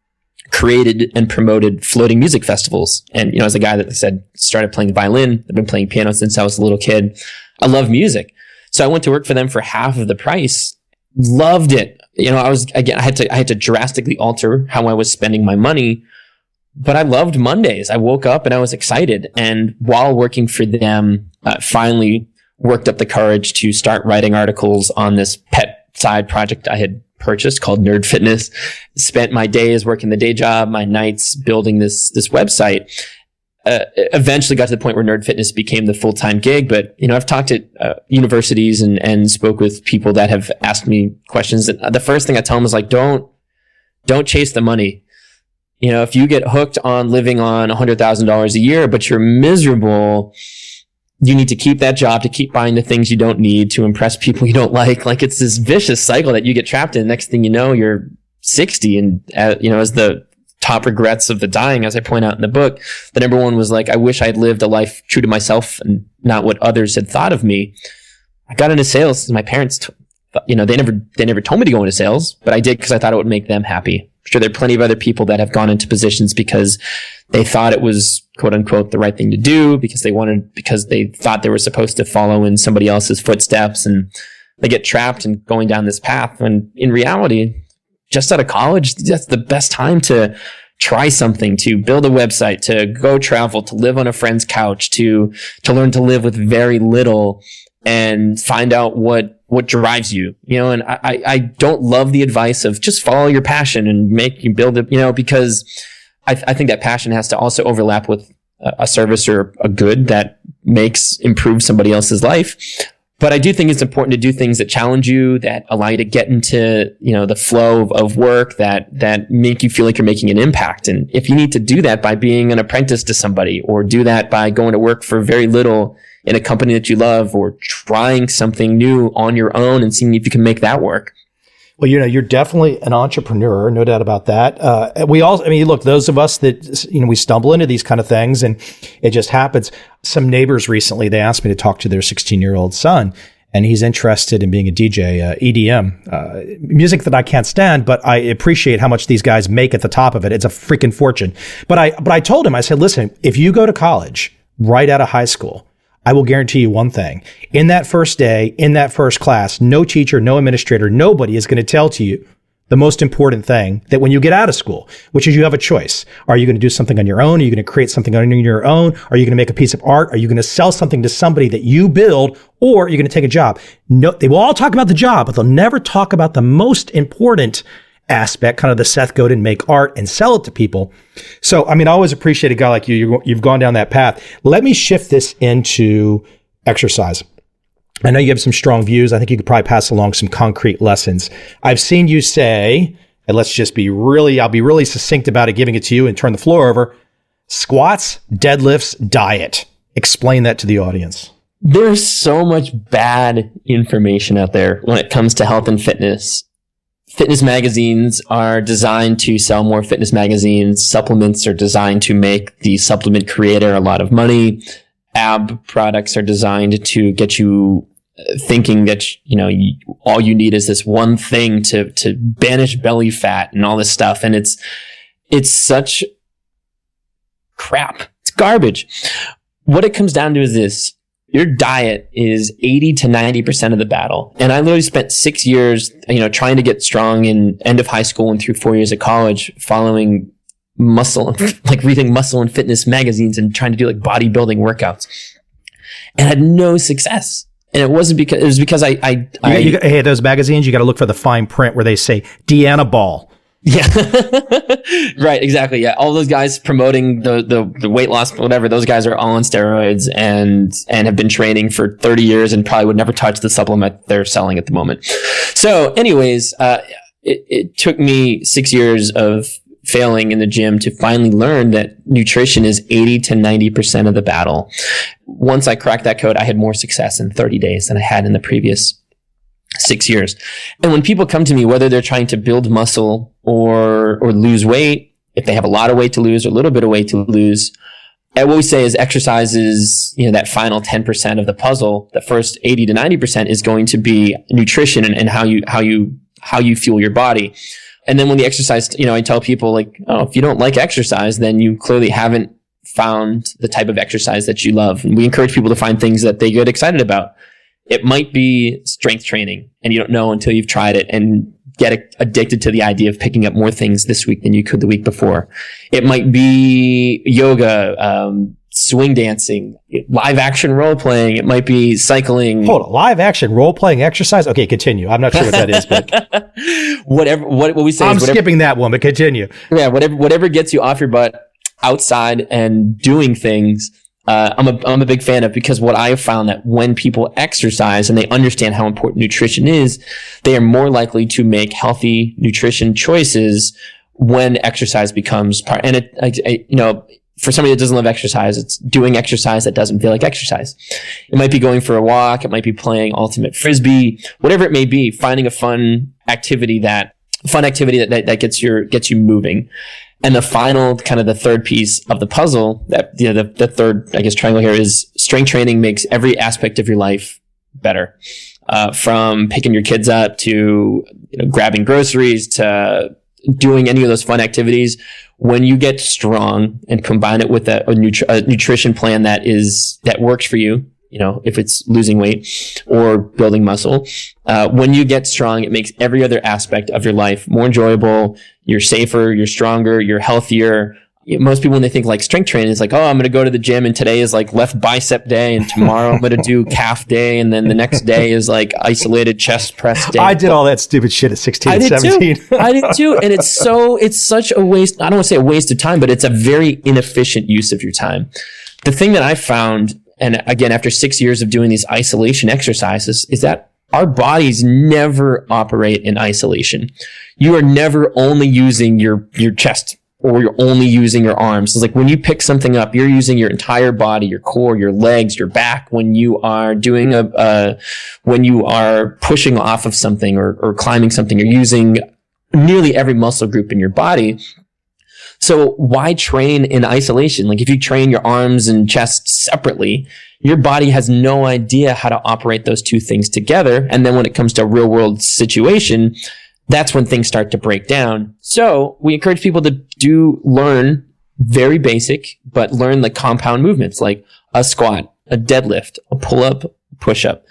created and promoted floating music festivals. And, as a guy that said, started playing the violin, I've been playing piano since I was a little kid. I love music. So I went to work for them for half of the price. Loved it. I had to drastically alter how I was spending my money, but I loved Mondays. I woke up and I was excited. And while working for them, finally worked up the courage to start writing articles on this pet side project I had purchased called Nerd Fitness. Spent my days working the day job, my nights building this website. Eventually got to the point where Nerd Fitness became the full-time gig. But, I've talked at universities and spoke with people that have asked me questions. And the first thing I tell them is like, don't chase the money. If you get hooked on living on $100,000 a year, but you're miserable, you need to keep that job to keep buying the things you don't need to impress people you don't like. Like it's this vicious cycle that you get trapped in. Next thing you know, you're 60 and, as the top regrets of the dying, as I point out in the book, the number one was like, I wish I'd lived a life true to myself and not what others had thought of me. I got into sales. My parents, they never told me to go into sales, but I did because I thought it would make them happy. I'm sure there are plenty of other people that have gone into positions because they thought it was quote unquote the right thing to do, because they thought they were supposed to follow in somebody else's footsteps, and they get trapped in going down this path. When in reality, just out of college, that's the best time to try something, to build a website, to go travel, to live on a friend's couch, to learn to live with very little and find out what drives you, and I don't love the advice of just follow your passion and build it, because I think that passion has to also overlap with a service or a good that improves somebody else's life. But I do think it's important to do things that challenge you, that allow you to get into, the flow of work, that make you feel like you're making an impact. And if you need to do that by being an apprentice to somebody, or do that by going to work for very little in a company that you love, or trying something new on your own and seeing if you can make that work. Well, you're definitely an entrepreneur, no doubt about that. Look, those of us that, we stumble into these kind of things and it just happens. Some neighbors recently, they asked me to talk to their 16-year-old son, and he's interested in being a DJ, EDM, music that I can't stand, but I appreciate how much these guys make at the top of it. It's a freaking fortune. But I told him, I said, listen, if you go to college right out of high school, I will guarantee you one thing. In that first day, in that first class, no teacher, no administrator, nobody is going to tell you the most important thing that when you get out of school, which is you have a choice. Are you going to do something on your own? Are you going to create something on your own? Are you going to make a piece of art? Are you going to sell something to somebody that you build, or are you going to take a job? No, they will all talk about the job, but they'll never talk about the most important aspect, kind of the Seth Godin, make art and sell it to people. So, I mean, I always appreciate a guy like you. You've gone down that path. Let me shift this into exercise. I know you have some strong views. I think you could probably pass along some concrete lessons. I've seen you say, and I'll be really succinct about it, giving it to you and turn the floor over. Squats, deadlifts, diet. Explain that to the audience. There's so much bad information out there when it comes to health and fitness. Fitness magazines are designed to sell more fitness magazines. Supplements are designed to make the supplement creator a lot of money. Ab products are designed to get you thinking that, all you need is this one thing to banish belly fat and all this stuff. And it's such crap. It's garbage. What it comes down to is this. Your diet is 80 to 90% of the battle. And I literally spent 6 years, trying to get strong in end of high school and through 4 years of college, following reading muscle and fitness magazines and trying to do like bodybuilding workouts, and had no success. And it was because hey, those magazines, you got to look for the fine print where they say Deanna Ball. Yeah. Right. Exactly. Yeah. All those guys promoting the weight loss, whatever, those guys are all on steroids and have been training for 30 years and probably would never touch the supplement they're selling at the moment. So anyways, it took me 6 years of failing in the gym to finally learn that nutrition is 80 to 90% of the battle. Once I cracked that code, I had more success in 30 days than I had in the previous 6 years. And when people come to me, whether they're trying to build muscle or lose weight, if they have a lot of weight to lose or a little bit of weight to lose, I always say is exercise is, that final 10% of the puzzle. The first 80 to 90% is going to be nutrition and how you fuel your body. And then when the exercise, I tell people like, oh, if you don't like exercise, then you clearly haven't found the type of exercise that you love. And we encourage people to find things that they get excited about. It might be strength training, and you don't know until you've tried it and get addicted to the idea of picking up more things this week than you could the week before. It might be yoga, swing dancing, live action role playing. It might be cycling. Hold on, live action role playing exercise. Okay, continue. I'm not sure what that is, but what we say. I'm skipping that one, but continue. Yeah, whatever gets you off your butt outside and doing things. I'm a big fan of, because what I have found that when people exercise and they understand how important nutrition is, they are more likely to make healthy nutrition choices when exercise becomes part. And for somebody that doesn't love exercise, it's doing exercise that doesn't feel like exercise. It might be going for a walk. It might be playing ultimate frisbee, whatever it may be, finding a fun activity that gets you moving. And the final, kind of the third piece of the puzzle, that the third, I guess, triangle here is strength training makes every aspect of your life better. From picking your kids up to grabbing groceries to doing any of those fun activities. When you get strong and combine it with a nutrition plan that works for you, if it's losing weight or building muscle, when you get strong, it makes every other aspect of your life more enjoyable. You're safer, you're stronger, you're healthier. Most people, when they think like strength training, it's like, oh, I'm going to go to the gym and today is like left bicep day and tomorrow I'm going to do calf day. And then the next day is like isolated chest press day. I did all that stupid shit at 16 and 17. I did too. And it's such a waste. I don't want to say a waste of time, but it's a very inefficient use of your time. The thing that I found, and again, after 6 years of doing these isolation exercises, is that our bodies never operate in isolation. You are never only using your chest, or you're only using your arms. It's like when you pick something up, you're using your entire body, your core, your legs, your back. When you are doing when you are pushing off of something or climbing something, you're using nearly every muscle group in your body. So why train in isolation? Like if you train your arms and chest separately, your body has no idea how to operate those two things together. And then when it comes to a real world situation, that's when things start to break down. So we encourage people to learn very basic, but learn the compound movements like a squat, a deadlift, a pull-up, push-up.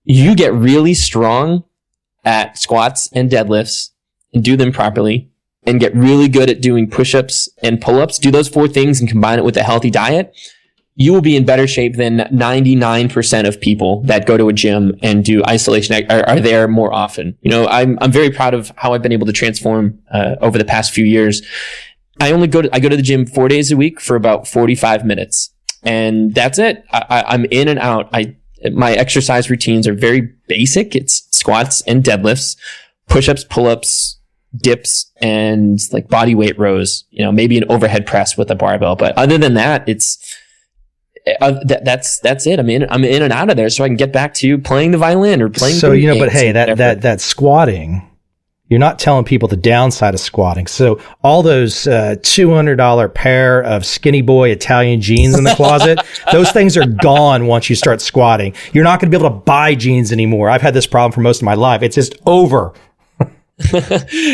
You get really strong at squats and deadlifts and do them properly and get really good at doing push-ups and pull-ups, do those 4 things and combine it with a healthy diet, you will be in better shape than 99% of people that go to a gym and do isolation are there more often. You know, I'm very proud of how I've been able to transform over the past few years. I go to the gym 4 days a week for about 45 minutes, and that's it. I'm in and out. My exercise routines are very basic. It's squats and deadlifts, push-ups, pull-ups, dips, and like body weight rows. You know, maybe an overhead press with a barbell. But other than that, that's it. I'm in and out of there, so I can get back to playing the violin or playing. So but hey, that squatting, you're not telling people the downside of squatting. So all those $200 pair of skinny boy Italian jeans in the closet, those things are gone once you start squatting. You're not going to be able to buy jeans anymore. I've had this problem for most of my life. It's just over.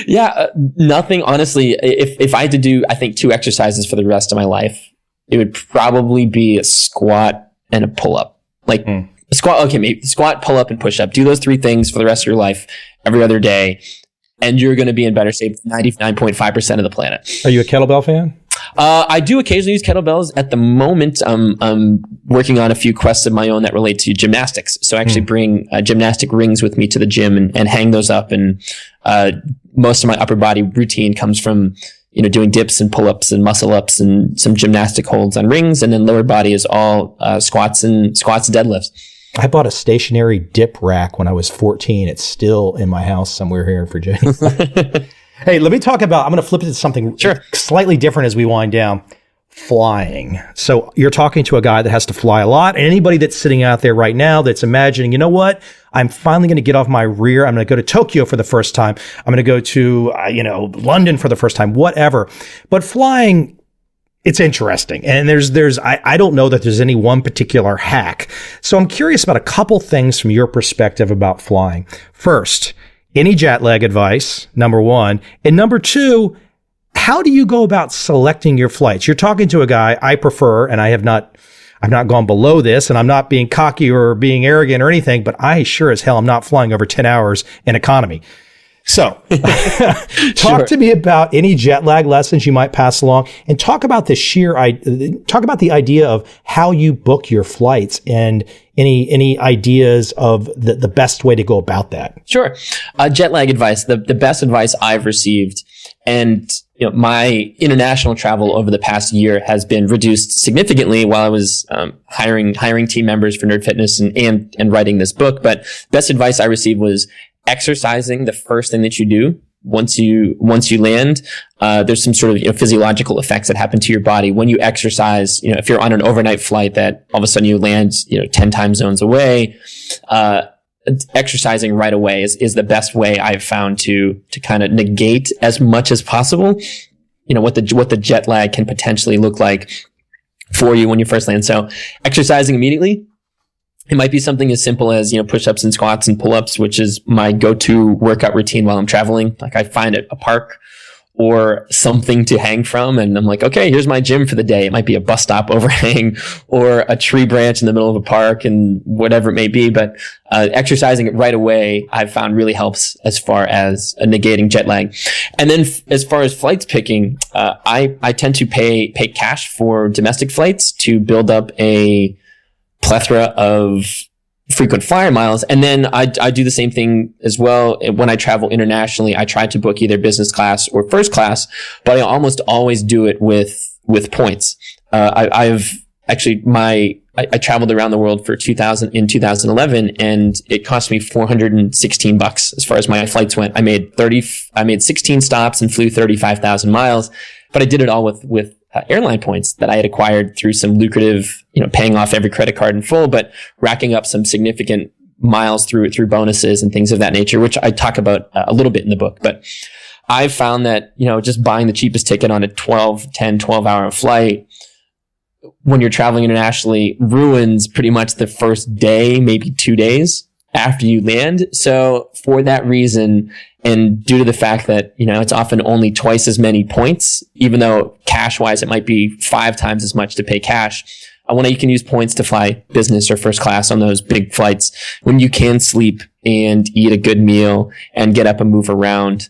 Yeah, nothing. Honestly, if I had to do, I think 2 exercises for the rest of my life, it would probably be a squat and a pull-up. Like a squat, okay, maybe squat, pull-up, and push-up. Do those 3 things for the rest of your life, every other day, and you're going to be in better shape than 99.5% of the planet. Are you a kettlebell fan? I do occasionally use kettlebells. At the moment, I'm working on a few quests of my own that relate to gymnastics. So I actually bring gymnastic rings with me to the gym and hang those up. And most of my upper body routine comes from doing dips and pull-ups and muscle-ups and some gymnastic holds on rings. And then lower body is all squats and deadlifts. I bought a stationary dip rack when I was 14. It's still in my house somewhere here in Virginia. Hey, let me talk about, I'm going to flip it to something slightly different as we wind down. Flying. So you're talking to a guy that has to fly a lot. And anybody that's sitting out there right now that's imagining, you know what? I'm finally going to get off my rear. I'm going to go to Tokyo for the first time. I'm going to go to, London for the first time, whatever. But flying, it's interesting. And I don't know that there's any one particular hack. So I'm curious about a couple things from your perspective about flying. First, any jet lag advice, number 1. And number 2, how do you go about selecting your flights? You're talking to a guy I prefer, and I've not gone below this, and I'm not being cocky or being arrogant or anything, but I sure as hell am not flying over 10 hours in economy. So talk to me about any jet lag lessons you might pass along, and talk about the idea of how you book your flights and any ideas of the best way to go about that. Sure. Jet lag advice, the best advice I've received, and my international travel over the past year has been reduced significantly while I was hiring team members for Nerd Fitness and writing this book. But best advice I received was exercising the first thing that you do. Once you land, there's some sort of physiological effects that happen to your body when you exercise. If you're on an overnight flight that all of a sudden you land 10 time zones away, exercising right away is the best way I've found to kind of negate as much as possible what the jet lag can potentially look like for you when you first land. So exercising immediately. It might be something as simple as, push-ups and squats and pull-ups, which is my go-to workout routine while I'm traveling. Like I find a park or something to hang from, and I'm like, okay, here's my gym for the day. It might be a bus stop overhang or a tree branch in the middle of a park and whatever it may be. But exercising it right away, I've found really helps as far as negating jet lag. And then as far as flights picking, I tend to pay cash for domestic flights to build up a plethora of frequent flyer miles. And then I do the same thing as well. When I travel internationally, I try to book either business class or first class, but I almost always do it with points. I traveled around the world for 2011, and it cost me $416 as far as my flights went. I made 16 stops and flew 35,000 miles, but I did it all with airline points that I had acquired through some lucrative, paying off every credit card in full, but racking up some significant miles through bonuses and things of that nature, which I talk about a little bit in the book. But I've found that, just buying the cheapest ticket on a 12 hour flight when you're traveling internationally ruins pretty much the first day, maybe 2 days after you land. So for that reason, and due to the fact that, it's often only twice as many points, even though cash wise, it might be 5 times as much to pay cash. You can use points to fly business or first class on those big flights when you can sleep and eat a good meal and get up and move around.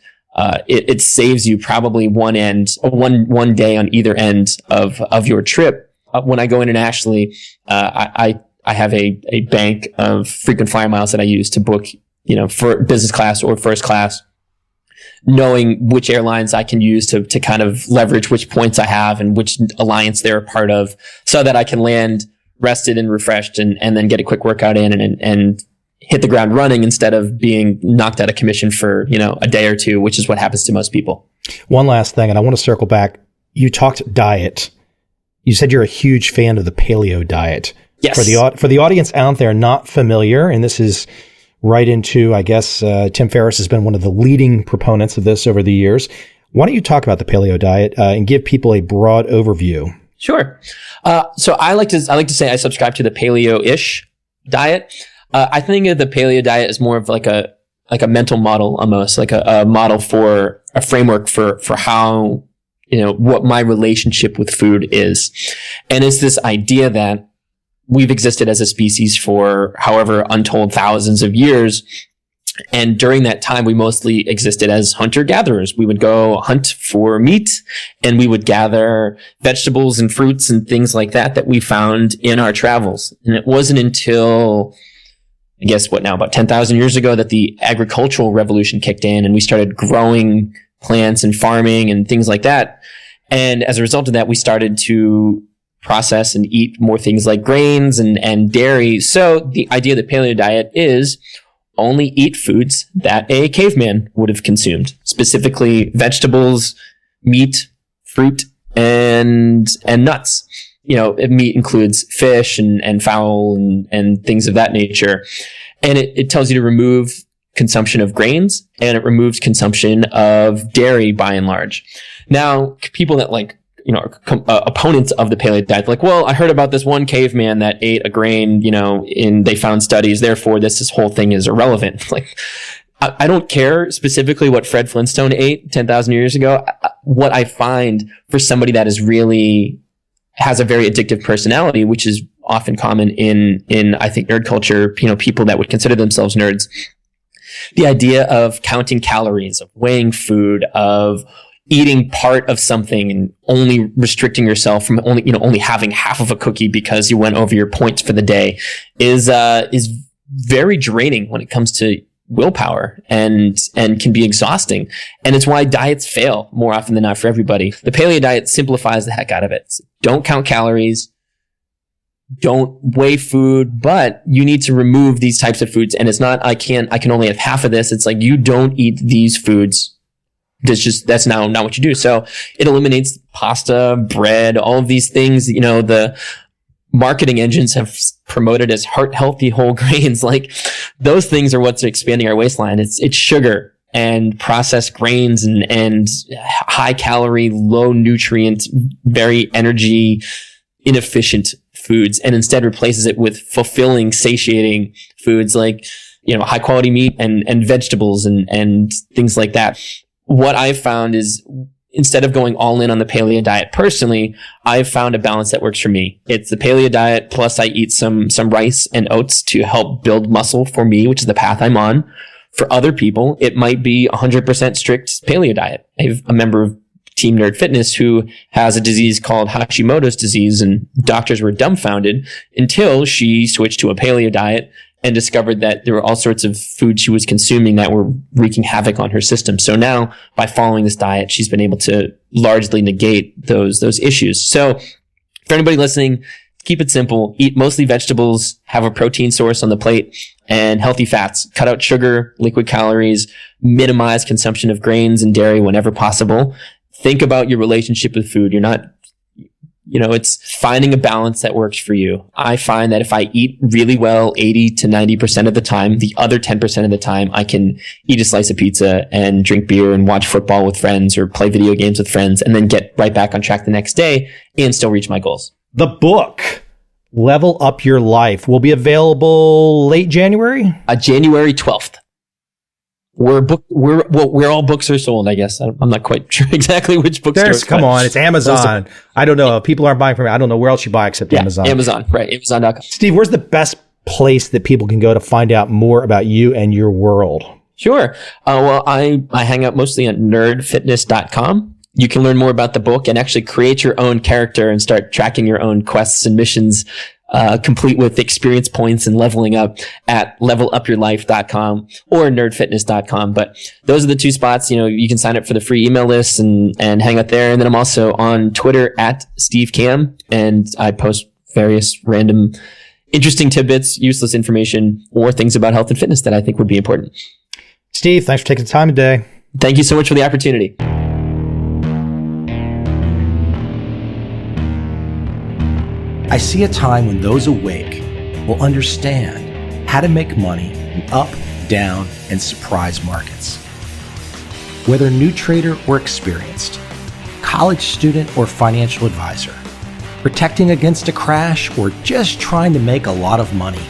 it saves you probably one day on either end of your trip. When I go internationally, I have a bank of frequent flyer miles that I use to book, for business class or first class, knowing which airlines I can use to kind of leverage which points I have and which alliance they're a part of, so that I can land rested and refreshed and then get a quick workout in and hit the ground running instead of being knocked out of commission for, a day or two, which is what happens to most people. One last thing, and I want to circle back. You talked diet. You said you're a huge fan of the paleo diet. Yes. For the audience out there not familiar, and this is right into, I guess, Tim Ferriss has been one of the leading proponents of this over the years. Why don't you talk about the paleo diet and give people a broad overview? Sure. So I like to say I subscribe to the paleo-ish diet. I think of the paleo diet as more of like a mental model, almost like a model for a framework for how, what my relationship with food is. And it's this idea that we've existed as a species for however untold thousands of years. And during that time, we mostly existed as hunter-gatherers. We would go hunt for meat, and we would gather vegetables and fruits and things like that we found in our travels. And it wasn't until, I guess, about 10,000 years ago that the agricultural revolution kicked in, and we started growing plants and farming and things like that. And as a result of that, we started to process and eat more things like grains and dairy. So the idea of the paleo diet is only eat foods that a caveman would have consumed, specifically vegetables, meat, fruit, and nuts. Meat includes fish and fowl and things of that nature. And it tells you to remove consumption of grains, and it removes consumption of dairy by and large. Now, people that opponents of the paleo diet, like, well, I heard about this one caveman that ate a grain, and they found studies, therefore this whole thing is irrelevant. Like, I don't care specifically what Fred Flintstone ate 10,000 years ago. What I find for somebody that is really has a very addictive personality, which is often common in I think nerd culture, people that would consider themselves nerds, the idea of counting calories, of weighing food, of eating part of something and only restricting yourself from only having half of a cookie because you went over your points for the day is very draining when it comes to willpower and can be exhausting. And it's why diets fail more often than not for everybody. The paleo diet simplifies the heck out of it. Don't count calories. Don't weigh food, but you need to remove these types of foods. And it's not, I can only have half of this. It's like, you don't eat these foods. That's now not what you do. So it eliminates pasta, bread, all of these things, the marketing engines have promoted as healthy whole grains. Like, those things are what's expanding our waistline. It's sugar and processed grains and high calorie, low nutrient, very energy inefficient foods, and instead replaces it with fulfilling, satiating foods like, high quality meat and vegetables and things like that. What I've found is, instead of going all in on the paleo diet personally, I've found a balance that works for me. It's the paleo diet, plus I eat some rice and oats to help build muscle for me, which is the path I'm on. For other people, it might be 100% strict paleo diet. I have a member of Team Nerd Fitness who has a disease called Hashimoto's disease, and doctors were dumbfounded until she switched to a paleo diet and discovered that there were all sorts of foods she was consuming that were wreaking havoc on her system. So now, by following this diet, she's been able to largely negate those issues. So for anybody listening, keep it simple. Eat mostly vegetables, have a protein source on the plate, and healthy fats. Cut out sugar, liquid calories, minimize consumption of grains and dairy whenever possible. Think about your relationship with food. You're not, it's finding a balance that works for you. I find that if I eat really well 80 to 90% of the time, the other 10% of the time, I can eat a slice of pizza and drink beer and watch football with friends or play video games with friends, and then get right back on track the next day and still reach my goals. The book, Level Up Your Life, will be available late January? January 12th. Where all books are sold, I guess. I'm not quite sure exactly which bookstores. Come on, it's Amazon. I don't know. People aren't buying from me. I don't know where else you buy except Amazon. Amazon, right. Amazon.com. Steve, where's the best place that people can go to find out more about you and your world? Sure. Well, I hang out mostly on nerdfitness.com. You can learn more about the book and actually create your own character and start tracking your own quests and missions, complete with experience points and leveling up at levelupyourlife.com or nerdfitness.com. But those are the two spots. You can sign up for the free email list and hang out there. And then I'm also on Twitter at Steve Kamb, and I post various random interesting tidbits, useless information, or things about health and fitness that I think would be important. Steve, thanks for taking the time today. Thank you so much for the opportunity. I see a time when those awake will understand how to make money in up, down, and surprise markets. Whether new trader or experienced, college student or financial advisor, protecting against a crash or just trying to make a lot of money,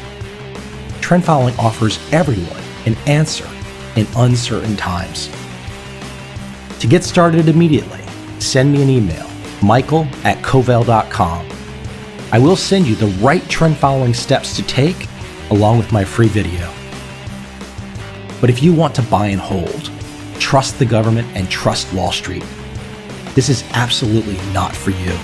trend following offers everyone an answer in uncertain times. To get started immediately, send me an email, michael@covel.com. I will send you the right trend following steps to take along with my free video. But if you want to buy and hold, trust the government and trust Wall Street, this is absolutely not for you.